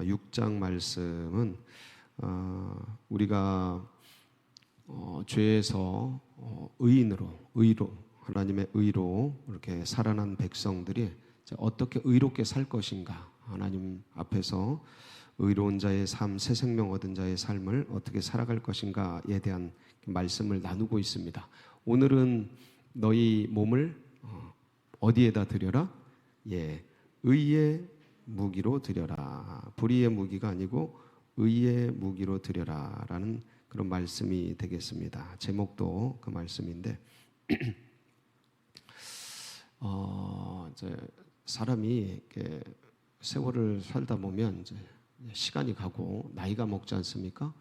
6장 말씀은 우리가 죄에서 의로 하나님의 의로 이렇게 살아난 백성들이 어떻게 의롭게 살 것인가, 하나님 앞에서 의로운 자의 삶, 새 생명 얻은 자의 삶을 어떻게 살아갈 것인가에 대한 말씀을 나누고 있습니다. 오늘은 너희 몸을 어디에다 드려라? 의의 무기로 드려라. 불의의 무기가 아니고 의의 무기로 드려라 라는 그런 말씀이 되겠습니다. 제목도 그 말씀인데 이제 사람이 이렇게 세월을 살다 보면 이제 시간이 가고 나이가 먹지 않습니까?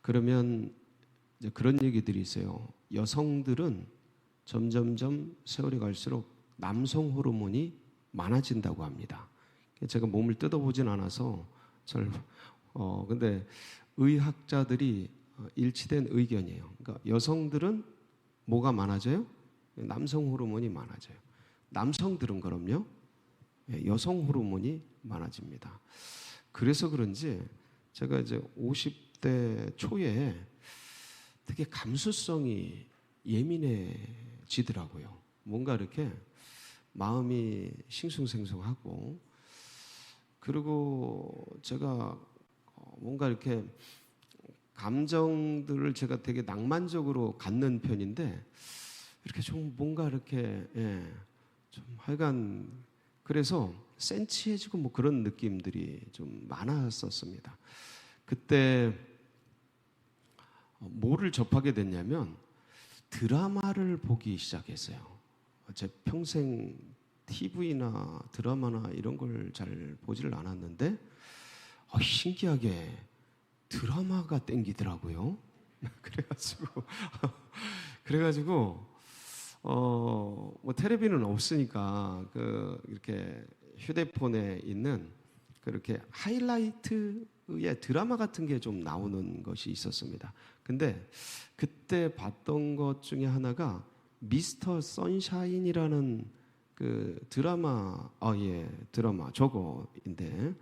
그러면 이제 그런 얘기들이 있어요. 여성들은 점점점 세월이 갈수록 남성 호르몬이 많아진다고 합니다. 제가 몸을 뜯어보진 않아서 근데 의학자들이 일치된 의견이에요. 그러니까 여성들은 뭐가 많아져요? 남성 호르몬이 많아져요. 남성들은 그럼요, 여성 호르몬이 많아집니다. 그래서 그런지 제가 이제 50대 초에 되게 감수성이 예민해지더라고요. 뭔가 이렇게 마음이 싱숭생숭하고, 그리고 제가 뭔가 이렇게 감정들을 제가 되게 낭만적으로 갖는 편인데 이렇게 좀 뭔가 이렇게 좀 하여간 그래서 센치해지고 뭐 그런 느낌들이 좀 많았었습니다. 그때 뭐를 접하게 됐냐면 드라마를 보기 시작했어요. 제 평생 TV나 드라마나 이런 걸 잘 보지를 않았는데 신기하게 드라마가 땡기더라고요. 그래가지고 뭐 텔레비는 없으니까 이렇게 휴대폰에 있는 그렇게 하이라이트의 드라마 같은 게 좀 나오는 것이 있었습니다. 근데 그때 봤던 것 중에 하나가 미스터 선샤인이라는 그 드라마, 드라마 저거인데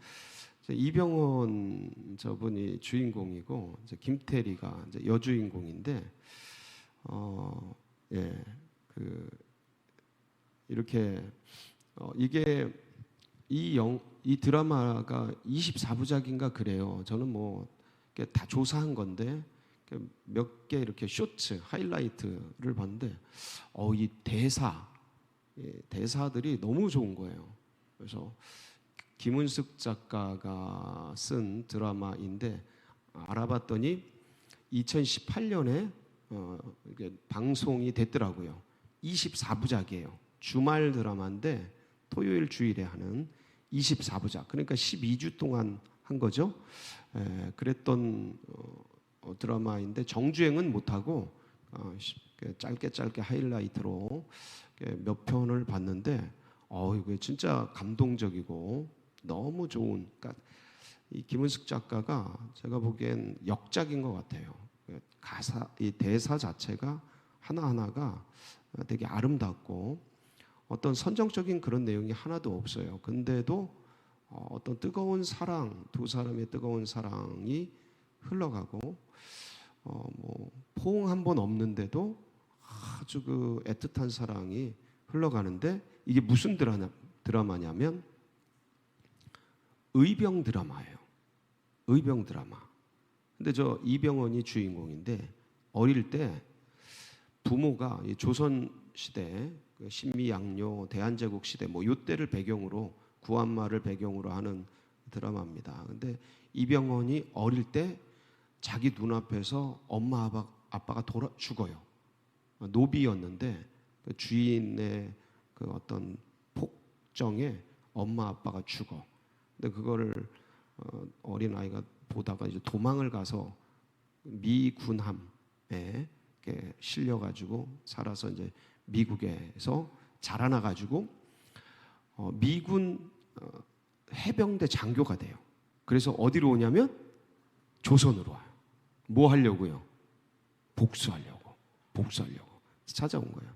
이병헌 저분이 주인공이고 이제 김태리가 이제 여주인공인데 이렇게 이게 이 드라마가 24부작인가 그래요. 저는 뭐 다 조사한 건데 몇 개 이렇게 쇼츠 하이라이트를 봤는데 이 대사들이 너무 좋은 거예요. 그래서 김은숙 작가가 쓴 드라마인데 알아봤더니 2018년에 방송이 됐더라고요. 24부작이에요. 주말 드라마인데 토요일 주일에 하는 24부작. 그러니까 12주 동안 한 거죠. 그랬던 드라마인데 정주행은 못하고 짧게 하이라이트로 몇 편을 봤는데 이거 진짜 감동적이고 너무 좋은, 그러니까 이 김은숙 작가가 제가 보기엔 역작인 것 같아요. 이 대사 자체가 하나하나가 되게 아름답고 어떤 선정적인 그런 내용이 하나도 없어요. 근데도 어떤 뜨거운 사랑, 두 사람의 뜨거운 사랑이 흘러가고 뭐 포옹 한 번 없는데도 아주 그 애틋한 사랑이 흘러가는데 이게 무슨 드라마냐면 의병 드라마예요. 의병 드라마. 근데 저 이병헌이 주인공인데 어릴 때 부모가 조선 시대 신미양요 대한제국 시대 뭐 이때를 배경으로 구한말을 배경으로 하는 드라마입니다. 근데 이병헌이 어릴 때 자기 눈앞에서 엄마 아빠가 죽어요. 노비였는데 그 주인의 그 어떤 폭정에 엄마 아빠가 죽어. 근데 그거를 어린 아이가 보다가 이제 도망을 가서 미군함에 실려가지고 살아서 이제 미국에서 자라나가지고 미군 해병대 장교가 돼요. 그래서 어디로 오냐면 조선으로 와요. 뭐 하려고요? 복수하려고 찾아온 거예요.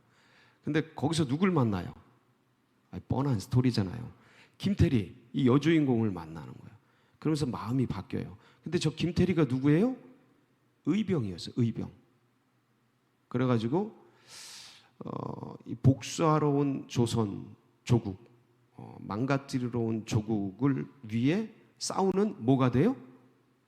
근데 거기서 누굴 만나요? 뻔한 스토리잖아요. 김태리, 이 여주인공을 만나는 거예요. 그러면서 마음이 바뀌어요. 근데 저 김태리가 누구예요? 의병이었어요. 의병. 그래가지고 이 복수하러 온 조선 조국, 망가뜨리러 온 조국을 위해 싸우는 뭐가 돼요?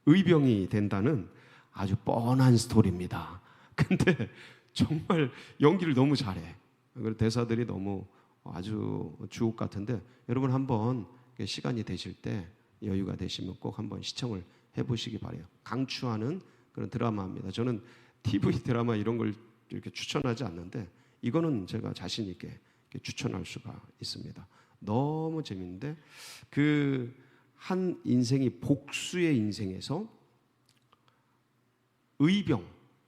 의병이 된다는 아주 뻔한 스토리입니다. 근데 정말 연기를 너무 잘해. 그리고 대사들이 너무 아주 주옥 같은데, 여러분 한번 시간이 되실 때 여유가 되시면 꼭 한번 시청을 해보시기 바래요. 강추하는 그런 드라마입니다. 저는 TV 드라마 이런 걸 이렇게 추천하지 않는데 이거는 제가 자신 있게 추천할 수가 있습니다. 너무 재밌는데, 그 한 인생이 복수의 인생에서 의병,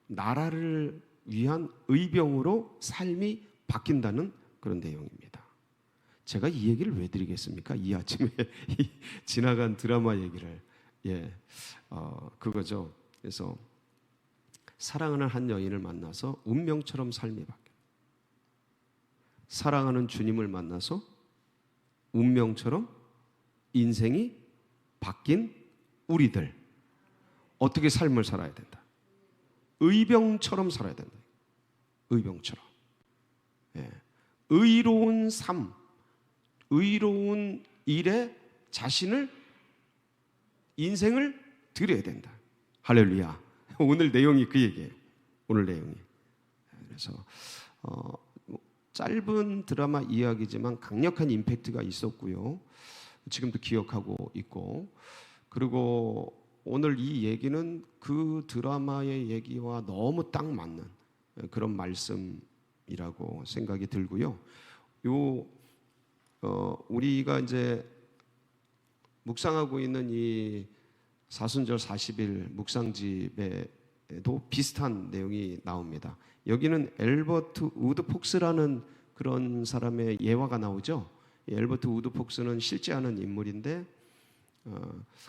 나라를 위한 의병으로 삶이 바뀐다는 그런 내용입니다. 제가 이 얘기를 왜 드리겠습니까? 이 아침에 지나간 드라마 얘기를. 그거죠. 그래서 사랑하는 한 여인을 만나서 운명처럼 삶이 바뀌어요. 사랑하는 주님을 만나서 운명처럼 인생이 바뀐 우리들, 어떻게 삶을 살아야 된다? 의병처럼 살아야 된다. 의병처럼. 의로운 삶, 의로운 일에 자신을, 인생을 드려야 된다. 할렐루야. 오늘 내용이 그 얘기예요. 오늘 내용이. 그래서 짧은 드라마 이야기지만 강력한 임팩트가 있었고요. 지금도 기억하고 있고, 그리고 오늘 이 얘기는 그 드라마의 얘기와 너무 딱 맞는 그런 말씀이라고 생각이 들고요. 우리가 이제 묵상하고 있는 이 사순절 40일 묵상집에도 비슷한 내용이 나옵니다. 여기는 엘버트 우드 폭스라는 그런 사람의 예화가 나오죠. 엘버트 우드 폭스는 실제 하는 인물인데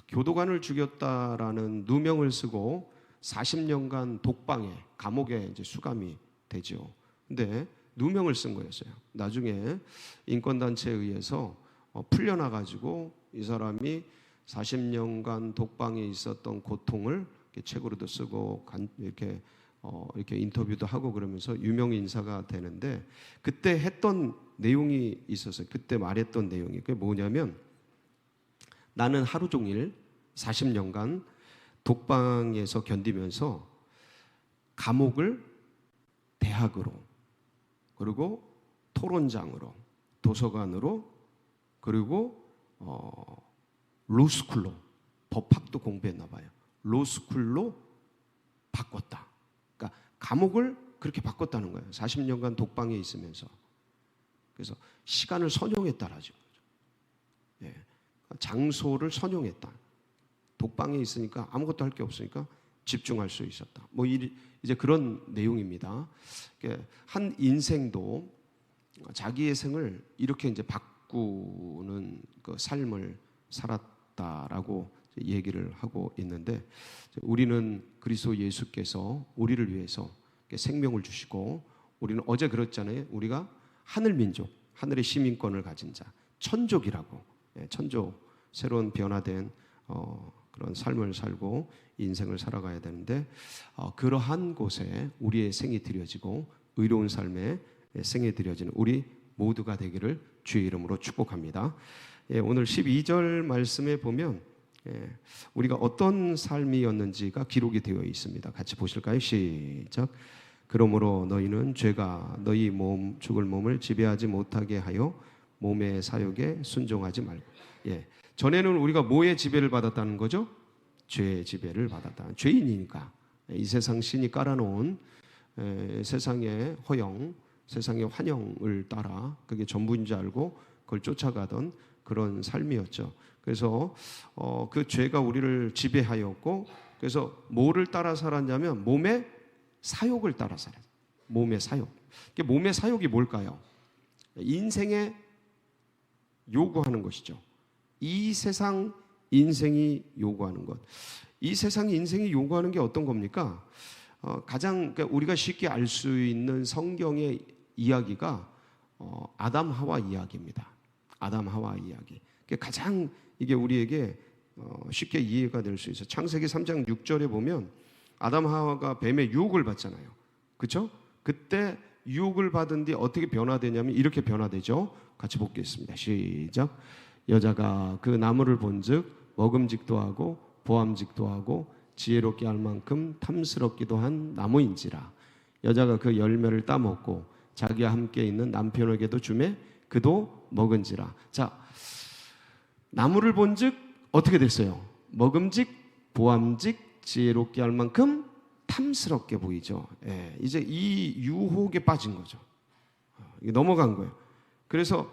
교도관을 죽였다라는 누명을 쓰고 40년간 독방에, 감옥에 이제 수감이 되죠. 근데 누명을 쓴 거였어요. 나중에 인권단체에 의해서 풀려나가지고 이 사람이 40년간 독방에 있었던 고통을 책으로도 쓰고 이렇게 인터뷰도 하고 그러면서 유명 인사가 되는데, 그때 했던 내용이 있었어요. 그때 말했던 내용이 그게 뭐냐면, 나는 하루 종일 40년간 독방에서 견디면서 감옥을 대학으로, 그리고 토론장으로, 도서관으로, 그리고 로스쿨로, 법학도 공부했나 봐요. 로스쿨로 바꿨다. 그러니까 감옥을 그렇게 바꿨다는 거예요. 40년간 독방에 있으면서. 그래서 시간을 선용했다라는 거죠. 장소를 선용했다. 독방에 있으니까 아무것도 할 게 없으니까 집중할 수 있었다. 이제 그런 내용입니다. 한 인생도 자기의 생을 이렇게 이제 바꾸는 그 삶을 살았다라고 얘기를 하고 있는데, 우리는 그리스도 예수께서 우리를 위해서 생명을 주시고, 우리는 어제 그랬잖아요. 우리가 하늘 민족, 하늘의 시민권을 가진 자, 천족이라고. 천족, 새로운 변화된 그런 삶을 살고 인생을 살아가야 되는데, 그러한 곳에 우리의 생이 드려지고 의로운 삶에 생이 드려지는 우리 모두가 되기를 주의 이름으로 축복합니다. 오늘 12절 말씀에 보면 우리가 어떤 삶이었는지가 기록이 되어 있습니다. 같이 보실까요? 시작. 그러므로 너희는 죄가 너희 죽을 몸을 지배하지 못하게 하여 몸의 사욕에 순종하지 말고. 전에는 우리가 뭐의 지배를 받았다는 거죠? 죄의 지배를 받았다. 죄인이니까 이 세상 신이 깔아놓은 세상의 허영, 세상의 환영을 따라 그게 전부인 줄 알고 그걸 쫓아가던 그런 삶이었죠. 그래서 그 죄가 우리를 지배하였고, 그래서 뭐를 따라 살았냐면 몸의 사욕을 따라 살았어요. 몸의 사욕. 몸의 사욕이 뭘까요? 인생에 요구하는 것이죠. 이 세상 인생이 요구하는 것. 이 세상 인생이 요구하는 게 어떤 겁니까? 가장 우리가 쉽게 알 수 있는 성경의 이야기가 아담 하와 이야기입니다. 아담 하와 이야기. 가장 이게 우리에게 쉽게 이해가 될 수 있어요. 창세기 3장 6절에 보면 아담 하와가 뱀의 유혹을 받잖아요. 그렇죠? 그때 유혹을 받은 뒤 어떻게 변화되냐면 이렇게 변화되죠. 같이 보겠습니다. 시작. 여자가 그 나무를 본즉 먹음직도 하고 보암직도 하고 지혜롭게 할 만큼 탐스럽기도 한 나무인지라. 여자가 그 열매를 따먹고 자기와 함께 있는 남편에게도 주매 그도 먹은지라. 자, 나무를 본즉 어떻게 됐어요? 먹음직, 보암직, 지혜롭게 할 만큼 탐스럽게 보이죠. 예, 이제 이 유혹에 빠진 거죠. 이게 넘어간 거예요. 그래서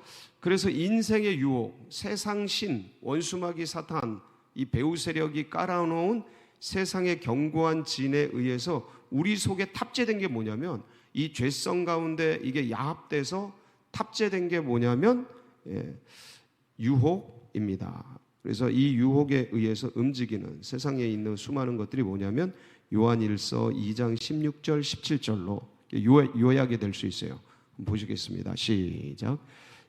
인생의 유혹, 세상 신, 원수마귀 사탄, 이 배후 세력이 깔아놓은 세상의 견고한 진에 의해서 우리 속에 탑재된 게 뭐냐면 이 죄성 가운데 이게 야합돼서 탑재된 게 뭐냐면 유혹입니다. 그래서 이 유혹에 의해서 움직이는 세상에 있는 수많은 것들이 뭐냐면 요한일서 2장 16절 17절로 요약이 될 수 있어요. 보시겠습니다. 시작.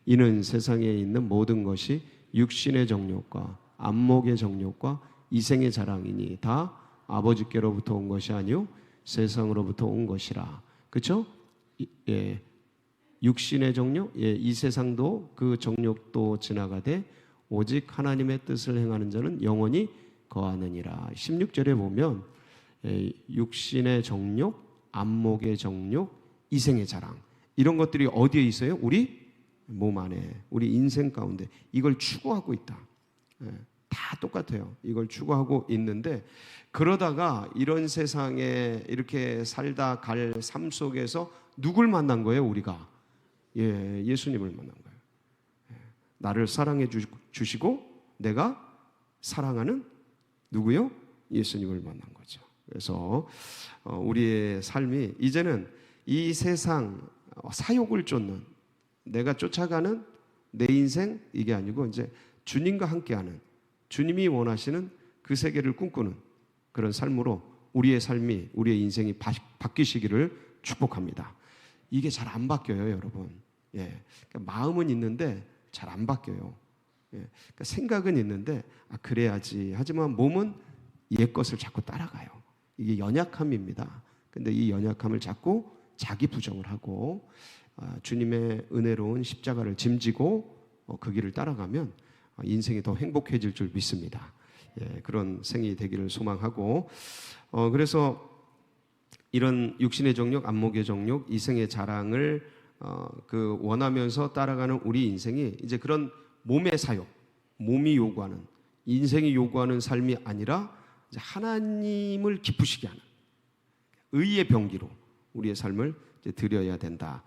이는 세상에 있는 모든 것이 육신의 정욕과 안목의 정욕과 이생의 자랑이니 다 아버지께로부터 온 것이 아니요 세상으로부터 온 것이라. 그렇죠? 예. 육신의 정욕, 예, 이 세상도 그 정욕도 지나가되 오직 하나님의 뜻을 행하는 자는 영원히 거하느니라. 16절에 보면 육신의 정욕, 안목의 정욕, 이생의 자랑, 이런 것들이 어디에 있어요? 우리 몸 안에, 우리 인생 가운데 이걸 추구하고 있다. 다 똑같아요. 이걸 추구하고 있는데 그러다가 이런 세상에 이렇게 살다 갈 삶 속에서 누굴 만난 거예요? 우리가 예수님을 만난 거예요. 나를 사랑해 주시고 내가 사랑하는 누구요? 예수님을 만난 거죠. 그래서 우리의 삶이 이제는 이 세상 사욕을 쫓는, 내가 쫓아가는 내 인생, 이게 아니고 이제 주님과 함께하는, 주님이 원하시는 그 세계를 꿈꾸는 그런 삶으로 우리의 삶이, 우리의 인생이 바뀌시기를 축복합니다. 이게 잘 안 바뀌어요, 여러분. 그러니까 마음은 있는데 잘 안 바뀌어요. 그러니까 생각은 있는데 그래야지 하지만 몸은 옛 것을 자꾸 따라가요. 이게 연약함입니다. 근데 이 연약함을 자꾸 자기 부정을 하고 주님의 은혜로운 십자가를 짐지고 그 길을 따라가면 인생이 더 행복해질 줄 믿습니다. 그런 생이 되기를 소망하고, 그래서 이런 육신의 정욕, 안목의 정욕, 이생의 자랑을 원하면서 따라가는 우리 인생이 이제 그런 몸의 사욕, 몸이 요구하는, 인생이 요구하는 삶이 아니라 이제 하나님을 기쁘시게 하는 의의 병기로 우리의 삶을 이제 드려야 된다.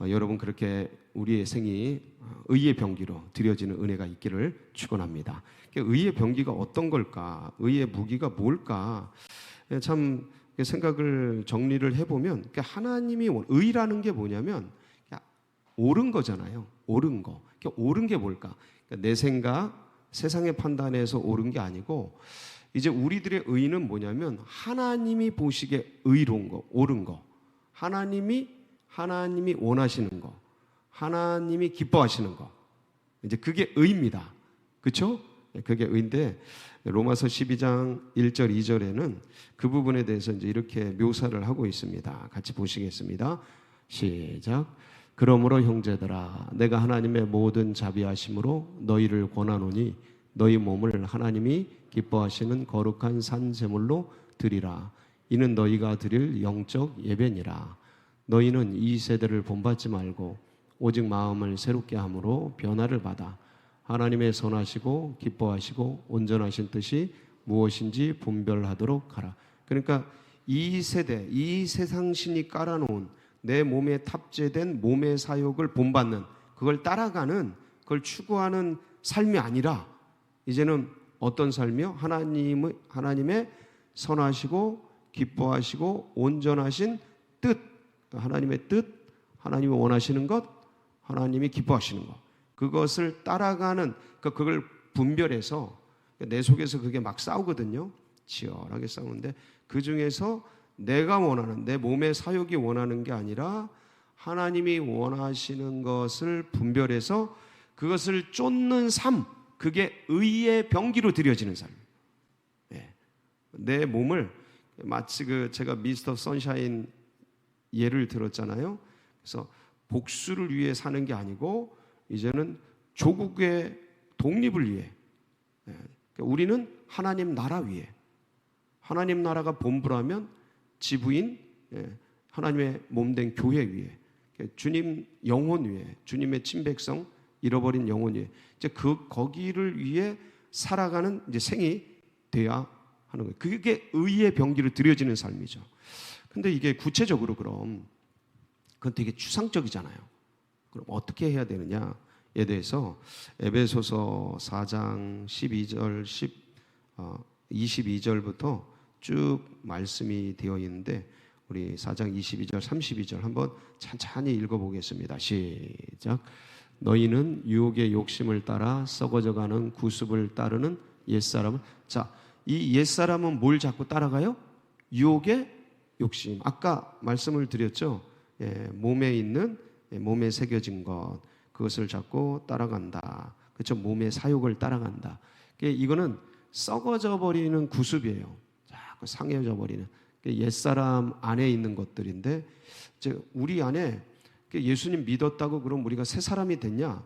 여러분 그렇게 우리의 생이 의의 병기로 드려지는 은혜가 있기를 축원합니다. 의의 병기가 어떤 걸까? 의의 무기가 뭘까? 참 생각을 정리를 해보면 하나님이 의라는 게 뭐냐면 옳은 거잖아요. 옳은 거. 옳은 게 뭘까? 내 생각, 세상의 판단에서 옳은 게 아니고 이제 우리들의 의는 뭐냐면 하나님이 보시기에 의로운 거, 옳은 거. 하나님이 원하시는 거, 하나님이 기뻐하시는 거. 이제 그게 의입니다. 그렇죠? 그게 의인데 로마서 12장 1절 2절에는 그 부분에 대해서 이제 이렇게 묘사를 하고 있습니다. 같이 보시겠습니다. 시작. 그러므로 형제들아 내가 하나님의 모든 자비하심으로 너희를 권하노니 너희 몸을 하나님이 기뻐하시는 거룩한 산 제물로 드리라. 이는 너희가 드릴 영적 예배니라. 너희는 이 세대를 본받지 말고 오직 마음을 새롭게 함으로 변화를 받아 하나님의 선하시고 기뻐하시고 온전하신 뜻이 무엇인지 분별하도록 하라. 그러니까 이 세대, 이 세상신이 깔아놓은 내 몸에 탑재된 몸의 사욕을 본받는, 그걸 따라가는, 그걸 추구하는 삶이 아니라 이제는 어떤 삶이요? 하나님의 선하시고 기뻐하시고 온전하신 뜻, 하나님의 뜻, 하나님이 원하시는 것, 하나님이 기뻐하시는 것, 그것을 따라가는, 그걸 분별해서 내 속에서 그게 막 싸우거든요. 치열하게 싸우는데 그 중에서 내가 원하는, 내 몸의 사욕이 원하는 게 아니라 하나님이 원하시는 것을 분별해서 그것을 쫓는 삶, 그게 의의 병기로 드려지는 삶. 예. 내 몸을 마치 제가 미스터 선샤인 예를 들었잖아요. 그래서 복수를 위해 사는 게 아니고 이제는 조국의 독립을 위해, 우리는 하나님 나라 위에, 하나님 나라가 본부라면 지부인 하나님의 몸된 교회 위에, 주님 영혼 위에, 주님의 친백성 잃어버린 영혼 위에, 이제 거기를 위해 살아가는 이제 생이 돼야 하는 거예요. 그게 의의 병기로 드려지는 삶이죠. 근데 이게 구체적으로 그럼 그건 되게 추상적이잖아요. 그럼 어떻게 해야 되느냐에 대해서 에베소서 4장 12절 22절부터 쭉 말씀이 되어 있는데 우리 4장 22절 32절 한번 찬찬히 읽어보겠습니다. 시작. 너희는 유혹의 욕심을 따라 썩어져가는 구습을 따르는 옛사람을. 자, 이 옛사람은 뭘 자꾸 따라가요? 유혹의 욕심. 아까 말씀을 드렸죠. 몸에 있는, 몸에 새겨진 것, 그것을 자꾸 따라간다. 그렇죠? 몸의 사욕을 따라간다. 이거는 썩어져 버리는 구습이에요. 자꾸 상해져 버리는 옛사람 안에 있는 것들인데, 이제 우리 안에 예수님 믿었다고 그럼 우리가 새 사람이 됐냐?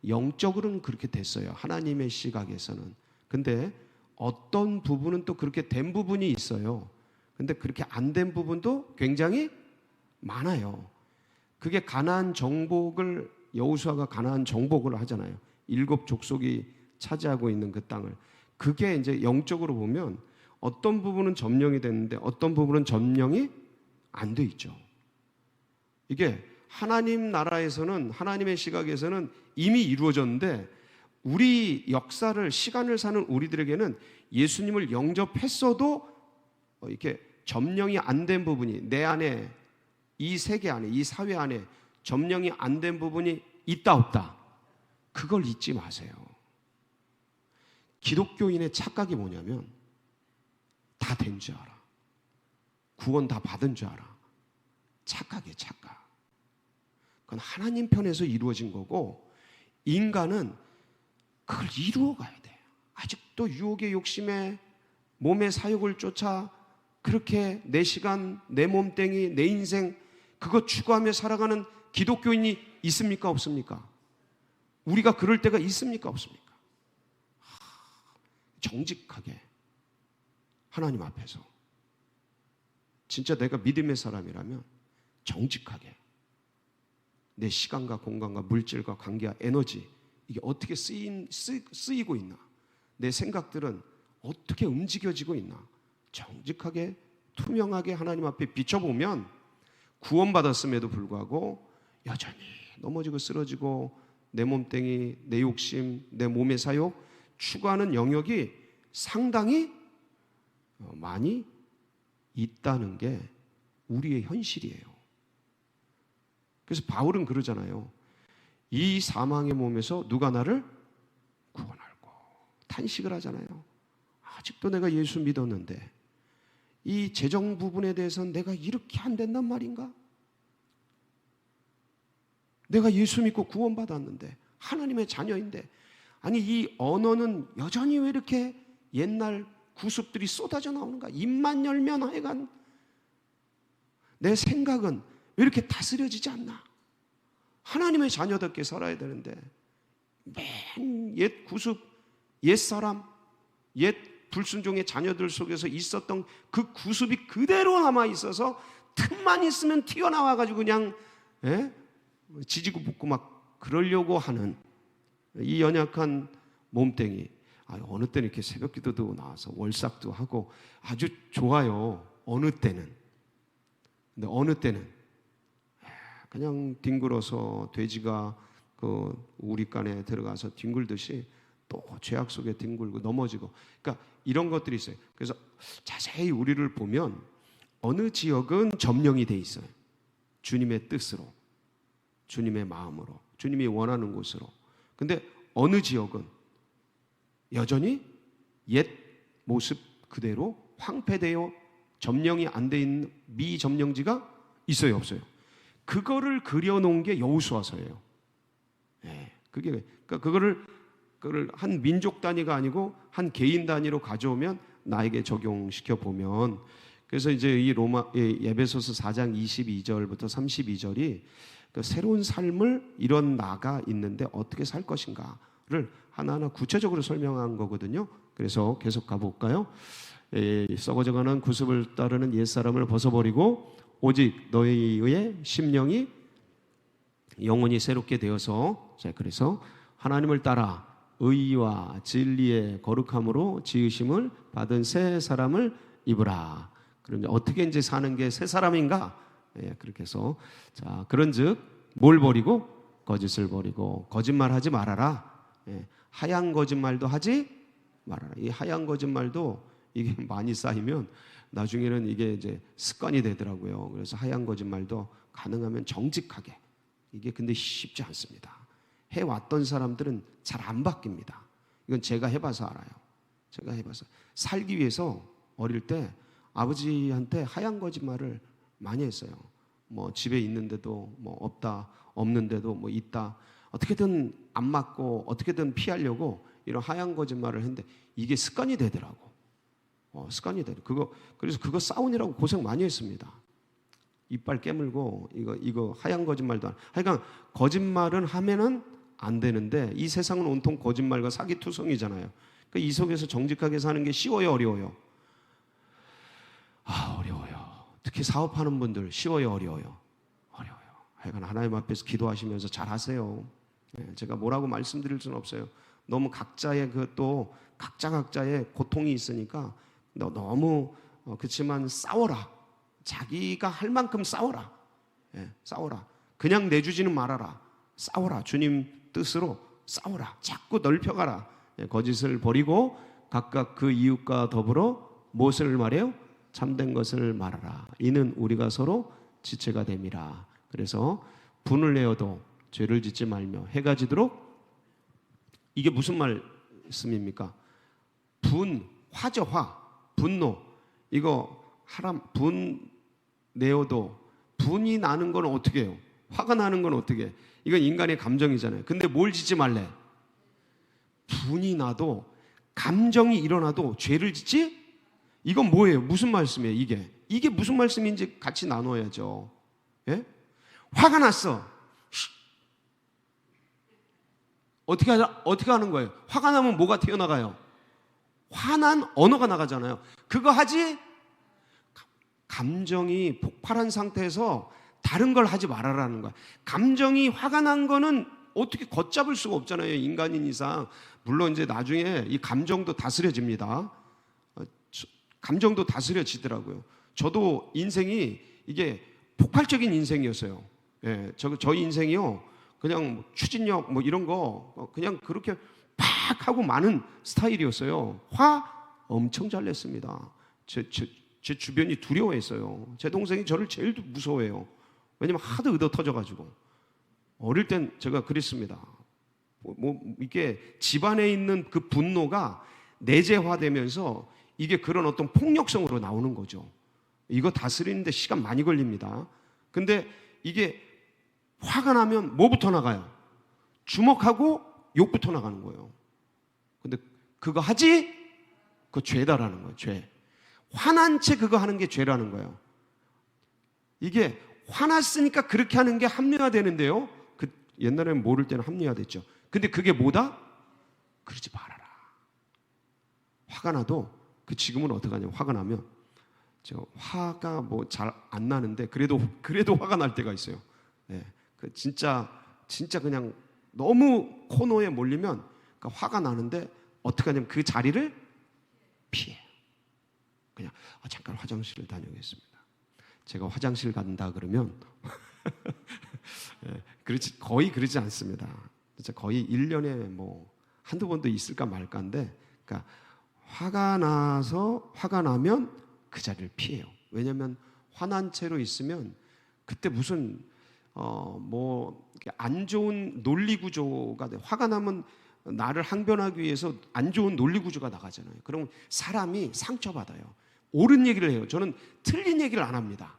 영적으로는 그렇게 됐어요. 하나님의 시각에서는. 근데 어떤 부분은 또 그렇게 된 부분이 있어요. 근데 그렇게 안 된 부분도 굉장히 많아요. 그게 가나안 정복을, 여호수아가 가나안 정복을 하잖아요. 7 족속이 차지하고 있는 그 땅을. 그게 이제 영적으로 보면 어떤 부분은 점령이 됐는데 어떤 부분은 점령이 안 돼 있죠. 이게 하나님 나라에서는, 하나님의 시각에서는 이미 이루어졌는데 우리 역사를, 시간을 사는 우리들에게는 예수님을 영접했어도 이렇게 점령이 안 된 부분이, 내 안에, 이 세계 안에, 이 사회 안에 점령이 안 된 부분이 있다 없다, 그걸 잊지 마세요. 기독교인의 착각이 뭐냐면 다 된 줄 알아. 구원 다 받은 줄 알아. 착각이에요, 착각. 그건 하나님 편에서 이루어진 거고 인간은 그걸 이루어가야 돼. 아직도 유혹의 욕심에 몸의 사욕을 쫓아 그렇게 내 시간, 내 몸땡이, 내 인생 그거 추구하며 살아가는 기독교인이 있습니까? 없습니까? 우리가 그럴 때가 있습니까? 없습니까? 정직하게 하나님 앞에서 진짜 내가 믿음의 사람이라면 정직하게 내 시간과 공간과 물질과 관계와 에너지, 이게 어떻게 쓰이고 있나, 내 생각들은 어떻게 움직여지고 있나, 정직하게 투명하게 하나님 앞에 비춰보면 구원받았음에도 불구하고 여전히 넘어지고 쓰러지고 내 몸땡이, 내 욕심, 내 몸의 사욕 추구하는 영역이 상당히 많이 있다는 게 우리의 현실이에요. 그래서 바울은 그러잖아요. 이 사망의 몸에서 누가 나를 구원할꼬, 탄식을 하잖아요. 아직도 내가 예수 믿었는데 이 재정 부분에 대해서는 내가 이렇게 안 된단 말인가? 내가 예수 믿고 구원받았는데, 하나님의 자녀인데, 아니 이 언어는 여전히 왜 이렇게 옛날 구습들이 쏟아져 나오는가? 입만 열면 하여간 내 생각은 왜 이렇게 다스려지지 않나? 하나님의 자녀답게 살아야 되는데 맨 옛 구습, 옛 사람, 옛 불순종의 자녀들 속에서 있었던 그 구습이 그대로 남아있어서 틈만 있으면 튀어나와가지고 그냥 지지고 볶고 막 그러려고 하는 이 연약한 몸뚱이. 어느 때는 이렇게 새벽 기도도 나와서 월삭도 하고 아주 좋아요. 어느 때는. 근데 어느 때는 그냥 뒹굴어서 돼지가 그 우리간에 들어가서 뒹굴듯이 또 죄악 속에 뒹굴고 넘어지고, 그러니까 이런 것들이 있어요. 그래서 자세히 우리를 보면 어느 지역은 점령이 돼 있어요. 주님의 뜻으로, 주님의 마음으로, 주님이 원하는 곳으로. 근데 어느 지역은 여전히 옛 모습 그대로 황폐되어 점령이 안 돼 있는 미점령지가 있어요, 없어요? 그거를 그려놓은 게 여호수아서예요. 그게 그러니까 그거를 그걸 한 민족 단위가 아니고 한 개인 단위로 가져오면 나에게 적용시켜 보면, 그래서 이제 이 에베소서 4장 22절부터 32절이 그 새로운 삶을 이런 나가 있는데 어떻게 살 것인가를 하나하나 구체적으로 설명한 거거든요. 그래서 계속 가볼까요? 썩어져가는 구습을 따르는 옛사람을 벗어버리고 오직 너희의 심령이 영원히 새롭게 되어서, 자, 그래서 하나님을 따라 의와 진리의 거룩함으로 지으심을 받은 새 사람을 입으라. 그러면 어떻게 이제 사는 게 새 사람인가? 그렇게 해서, 자, 그런즉 뭘 버리고? 거짓을 버리고 거짓말하지 말아라. 하얀 거짓말도 하지 말아라. 이 하얀 거짓말도 이게 많이 쌓이면 나중에는 이게 이제 습관이 되더라고요. 그래서 하얀 거짓말도 가능하면 정직하게. 이게 근데 쉽지 않습니다. 해왔던 사람들은 잘 안 바뀝니다. 이건 제가 해봐서 알아요. 제가 해봐서. 살기 위해서 어릴 때 아버지한테 하얀 거짓말을 많이 했어요. 뭐 집에 있는데도 뭐 없다, 없는데도 뭐 있다. 어떻게든 안 맞고 어떻게든 피하려고 이런 하얀 거짓말을 했는데 이게 습관이 되더라고. 습관이 돼. 그래서 그거 싸우느라고 고생 많이 했습니다. 이빨 깨물고 이거 하얀 거짓말도 하여간 거짓말은 하면은 안 되는데 이 세상은 온통 거짓말과 사기투성이잖아요. 그러니까 이 속에서 정직하게 사는 게 쉬워요, 어려워요? 어려워요. 특히 사업하는 분들 쉬워요, 어려워요? 어려워요. 하여간 하나님 앞에서 기도하시면서 잘 하세요. 제가 뭐라고 말씀드릴 수는 없어요. 너무 각자의 각자의 고통이 있으니까 너무 그렇지만 싸워라. 자기가 할 만큼 싸워라. 싸워라. 그냥 내주지는 말아라. 싸워라. 주님 뜻으로 싸워라. 자꾸 넓혀가라. 거짓을 버리고 각각 그 이웃과 더불어 무엇을 말해요? 참된 것을 말하라. 이는 우리가 서로 지체가 됨이라. 그래서 분을 내어도 죄를 짓지 말며 해가 지도록. 이게 무슨 말씀입니까? 화죠, 화. 분노. 이거 분 내어도 분이 나는 건 어떻게 해요? 화가 나는 건 어떻게 해요? 이건 인간의 감정이잖아요. 근데 뭘 짓지 말래? 분이 나도, 감정이 일어나도 죄를 짓지? 이건 뭐예요? 무슨 말씀이에요? 이게 무슨 말씀인지 같이 나눠야죠. 예? 화가 났어. 어떻게 하는 거예요? 화가 나면 뭐가 튀어나가요? 화난 언어가 나가잖아요. 그거 하지? 감정이 폭발한 상태에서 다른 걸 하지 말아라는 거야. 감정이 화가 난 거는 어떻게 걷잡을 수가 없잖아요. 인간인 이상. 물론 이제 나중에 이 감정도 다스려집니다. 감정도 다스려지더라고요. 저도 인생이 이게 폭발적인 인생이었어요. 저 인생이요. 그냥 추진력 뭐 이런 거 그냥 그렇게 팍 하고 많은 스타일이었어요. 화 엄청 잘 냈습니다. 제 주변이 두려워했어요. 제 동생이 저를 제일 무서워해요. 왜냐면 하도 의도 터져가지고. 어릴 땐 제가 그랬습니다. 이게 집안에 있는 그 분노가 내재화되면서 이게 그런 어떤 폭력성으로 나오는 거죠. 이거 다스리는데 시간 많이 걸립니다. 근데 이게 화가 나면 뭐부터 나가요? 주먹하고 욕부터 나가는 거예요. 근데 그거 하지? 그거 죄다라는 거예요. 죄. 화난 채 그거 하는 게 죄라는 거예요. 이게 화났으니까 그렇게 하는 게 합리화되는데요. 옛날에는 모를 때는 합리화됐죠. 근데 그게 뭐다? 그러지 말아라. 화가 나도 지금은 어떻게 하냐면 화가 나면 화가 뭐 잘 안 나는데 그래도 화가 날 때가 있어요. 진짜 그냥 너무 코너에 몰리면 화가 나는데 어떻게 하냐면 그 자리를 피해요. 그냥 잠깐 화장실을 다녀오겠습니다. 제가 화장실 간다 그러면 거의 그러지 않습니다. 진짜 거의 1년에 뭐 한두 번도 있을까 말까인데, 그러니까 화가 나면 그 자리를 피해요. 왜냐하면 화난 채로 있으면 그때 무슨 안 좋은 논리 구조가 돼. 화가 나면 나를 항변하기 위해서 안 좋은 논리 구조가 나가잖아요. 그럼 사람이 상처받아요. 옳은 얘기를 해요. 저는 틀린 얘기를 안 합니다.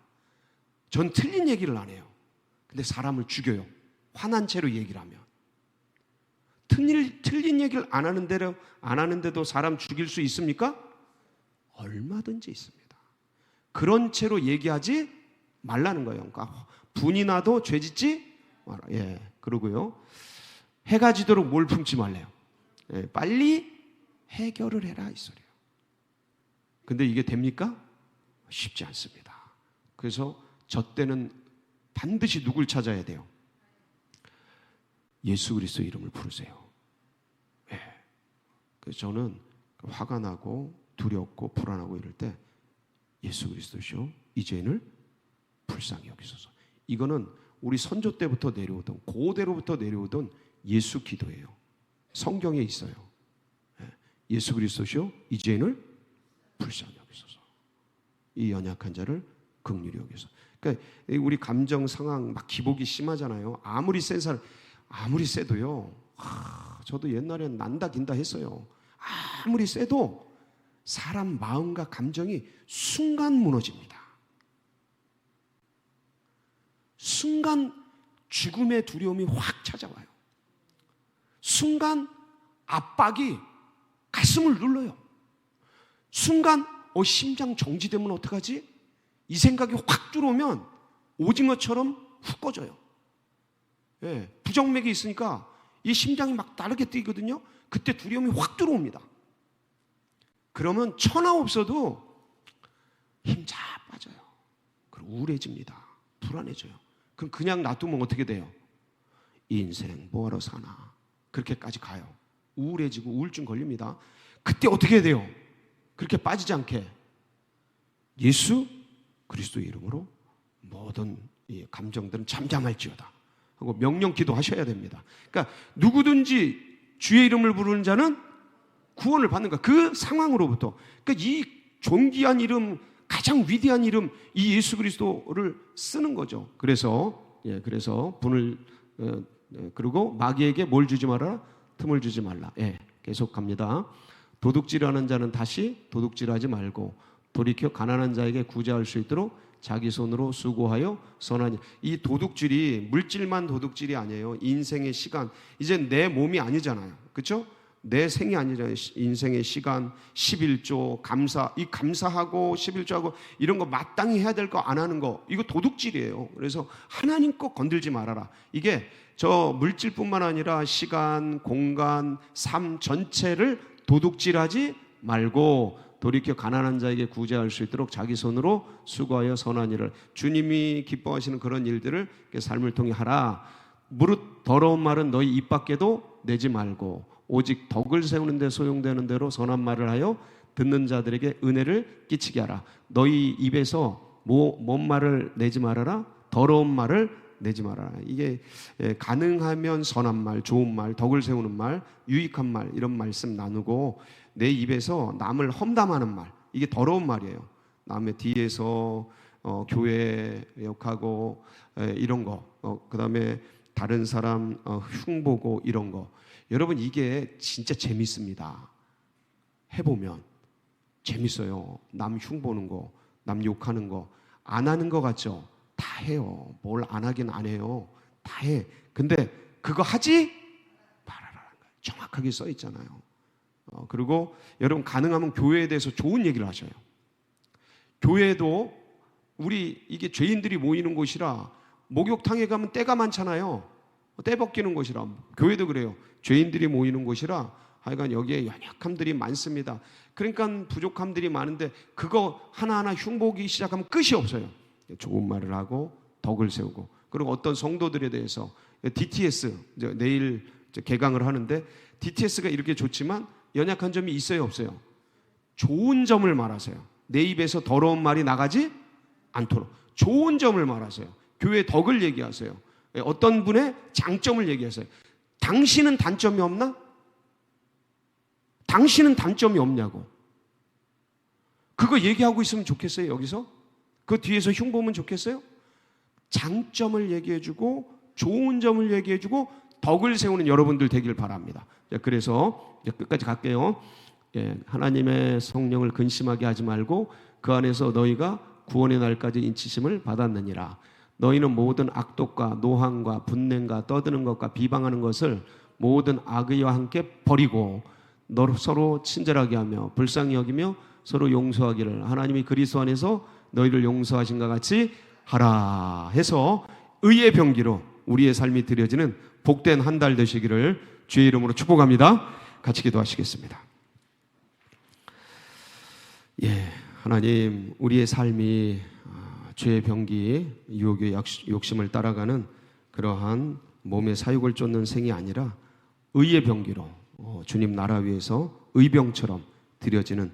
전 틀린 얘기를 안 해요. 근데 사람을 죽여요. 화난 채로 얘기를 하면. 틀린 얘기를 안 하는데도 사람 죽일 수 있습니까? 얼마든지 있습니다. 그런 채로 얘기하지 말라는 거예요. 그러니까 분이 나도 죄 짓지 마라. 그러고요. 해가 지도록 뭘 품지 말래요. 빨리 해결을 해라 이 소리예요. 근데 이게 됩니까? 쉽지 않습니다. 그래서 저 때는 반드시 누굴 찾아야 돼요? 예수 그리스도 이름을 부르세요. 그래서 저는 화가 나고 두렵고 불안하고 이럴 때 예수 그리스도시오 이 죄인을 불쌍히 여기소서. 이거는 우리 선조 때부터 내려오던, 고대로부터 내려오던 예수 기도예요. 성경에 있어요. 예수 그리스도시오 이 죄인을 불쌍히 여기소서. 이 연약한 자를 긍휼히 여기소서. 그러니까 우리 감정 상황 막 기복이 심하잖아요. 아무리 센 사람, 아무리 세도요. 저도 옛날엔 난다 긴다 했어요. 아무리 세도 사람 마음과 감정이 순간 무너집니다. 순간 죽음의 두려움이 확 찾아와요. 순간 압박이 가슴을 눌러요. 순간 심장 정지되면 어떡하지? 이 생각이 확 들어오면 오징어처럼 훅 꺼져요. 부정맥이 있으니까 이 심장이 막 다르게 뛰거든요. 그때 두려움이 확 들어옵니다. 그러면 천하 없어도 힘 잘 빠져요. 그리고 우울해집니다. 불안해져요. 그럼 그냥 놔두면 어떻게 돼요? 인생 뭐하러 사나 그렇게까지 가요. 우울해지고 우울증 걸립니다. 그때 어떻게 해야 돼요? 그렇게 빠지지 않게 예수 그리스도의 이름으로 모든 이 감정들은 잠잠할지어다 하고 명령 기도하셔야 됩니다. 그러니까 누구든지 주의 이름을 부르는 자는 구원을 받는 거야. 그 상황으로부터. 그러니까 이 존귀한 이름, 가장 위대한 이름, 이 예수 그리스도를 쓰는 거죠. 그래서 분을 그리고 마귀에게 뭘 주지 말아라? 틈을 주지 말라. 계속 갑니다. 도둑질하는 자는 다시 도둑질하지 말고 돌이켜 가난한 자에게 구제할 수 있도록 자기 손으로 수고하여 선하니. 이 도둑질이 물질만 도둑질이 아니에요. 인생의 시간, 이제 내 몸이 아니잖아요. 그렇죠? 내 생이 아니잖아요. 인생의 시간, 11조 감사하고 11조하고 이런 거 마땅히 해야 될 거 안 하는 거, 이거 도둑질이에요. 그래서 하나님 거 건들지 말아라. 이게 저 물질뿐만 아니라 시간, 공간, 삶 전체를 도둑질하지 말고 돌이켜 가난한 자에게 구제할 수 있도록 자기 손으로 수고하여 선한 일을, 주님이 기뻐하시는 그런 일들을 삶을 통해 하라. 무릇 더러운 말은 너희 입 밖에도 내지 말고 오직 덕을 세우는 데 소용되는 대로 선한 말을 하여 듣는 자들에게 은혜를 끼치게 하라. 너희 입에서 뭔 말을 내지 말아라? 더러운 말을 내지 말아라. 이게 가능하면 선한 말, 좋은 말, 덕을 세우는 말, 유익한 말, 이런 말씀 나누고, 내 입에서 남을 험담하는 말, 이게 더러운 말이에요. 남의 뒤에서 교회 욕하고 이런 거, 그 다음에 다른 사람 흉보고 이런 거. 여러분, 이게 진짜 재밌습니다. 해보면 재밌어요. 남 흉보는 거, 남 욕하는 거. 안 하는 거 같죠? 다 해요. 뭘 안 하긴 안 해요. 다 해. 근데 그거 하지 말아라는 거예요. 정확하게 써 있잖아요. 그리고 여러분, 가능하면 교회에 대해서 좋은 얘기를 하셔요. 교회도 우리 이게 죄인들이 모이는 곳이라, 목욕탕에 가면 때가 많잖아요. 때 벗기는 곳이라. 교회도 그래요. 죄인들이 모이는 곳이라 하여간 여기에 연약함들이 많습니다. 그러니까 부족함들이 많은데 그거 하나하나 흉보기 시작하면 끝이 없어요. 좋은 말을 하고 덕을 세우고, 그리고 어떤 성도들에 대해서 DTS, 내일 개강을 하는데 DTS가 이렇게 좋지만 연약한 점이 있어요, 없어요? 좋은 점을 말하세요. 내 입에서 더러운 말이 나가지 않도록 좋은 점을 말하세요. 교회의 덕을 얘기하세요. 어떤 분의 장점을 얘기하세요. 당신은 단점이 없나? 당신은 단점이 없냐고. 그거 얘기하고 있으면 좋겠어요, 여기서? 그 뒤에서 흉보면 좋겠어요? 장점을 얘기해주고 좋은 점을 얘기해주고 덕을 세우는 여러분들 되길 바랍니다. 그래서 끝까지 갈게요. 하나님의 성령을 근심하게 하지 말고 그 안에서 너희가 구원의 날까지 인치심을 받았느니라. 너희는 모든 악독과 노함과 분냄과 떠드는 것과 비방하는 것을 모든 악의와 함께 버리고 서로 친절하게 하며 불쌍히 여기며 서로 용서하기를 하나님이 그리스도 안에서 너희를 용서하신 것 같이 하라 해서 의의 병기로 우리의 삶이 드려지는 복된 한 달 되시기를 주의 이름으로 축복합니다. 같이 기도하시겠습니다. 하나님, 우리의 삶이 죄의 병기, 유혹의 욕심을 따라가는 그러한 몸의 사육을 쫓는 생이 아니라 의의 병기로 주님 나라 위에서 의병처럼 드려지는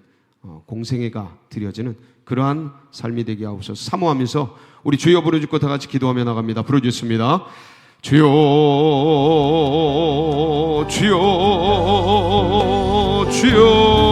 공생애가 드려지는 그러한 삶이 되게 하옵소서. 사모하면서 우리 주여 부르짖고 다 같이 기도하며 나갑니다. 부르짖습니다. 주여 주여 주여